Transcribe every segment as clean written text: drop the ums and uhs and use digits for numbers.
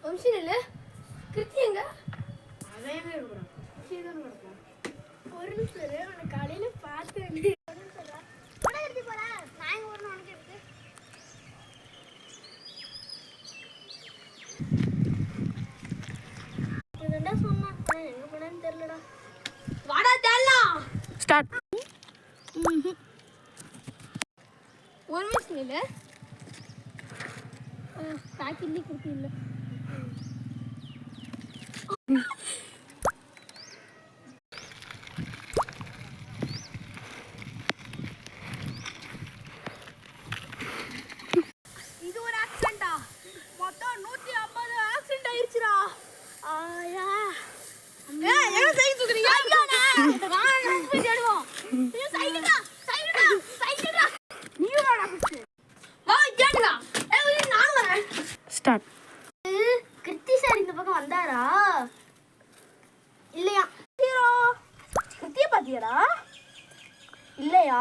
நிமிஷம் இல்லை கிருத்தி எங்க அதே மாதிரி இருக்கிறான். ஒரு நிமிஷம் உனக்கு காலையில பார்த்தேன். ஒரு நிமிஷம் கிருத்தி போறேன் நான் எங்க வரணும் உனக்கு இருக்கு. இதுண்டா சொன்னா எங்க போனேன்னு தெரியலடா. வாடா தேடலாம். ஸ்டார்ட். ஒரு நிமிஷம் இல்லை தாக்கி கிருத்தி இல்லை. இது ஒரு ஆக்சிடென்ட்டா? மொத்தம் 150 ஆக்சிடென்ட் ஆயிருச்சுடா. ஆயா ஏய் என்ன சைடு தூக்குறீங்க? ஐயாடா வாங்க போய் தேடுவோம். இது சைடுடா சைடுடா சைடுடா. நீ வாடா ஃபர்ஸ்ட். வா தேடுடா. ஏய் நான் வரேன். ஸ்டார்ட். கிருத்தி சார் இந்த பக்கம் வந்தாரா? இல்லையா? ஹீரோ கிருத்திய பாத்தியாடா? இல்லையா?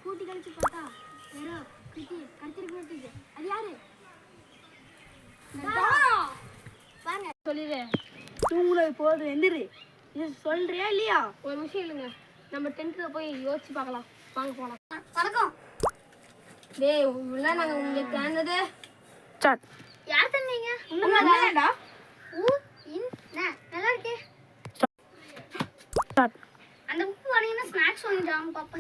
கூட்டி கழிச்சு பார்த்தா வேற கிருத்தி கடிச்சிட்டு போயிட்டு. அது யாரு? வாங்க சொல்லிடு. தூங்குனது போதும் எந்திரி. இது சொல்றியா இல்லையா? ஒரு நிமிஷம் இல்லைங்க, நம்ம டென்த்ல போய் யோசிச்சு பார்க்கலாம். வாங்க போலாம். வணக்கம். டேய் உள்ள நாங்க உங்களுக்கு தேர்ந்தது. ஸ்டார்ட். யார் தந்தீங்க? உண்மைதானடா? நல்லா இருக்கே. ஸ்டார்ட். அந்த புக்கு வாங்கினா ஸ்நாக்ஸ் வாங்கிட்டாங்க பாப்பா.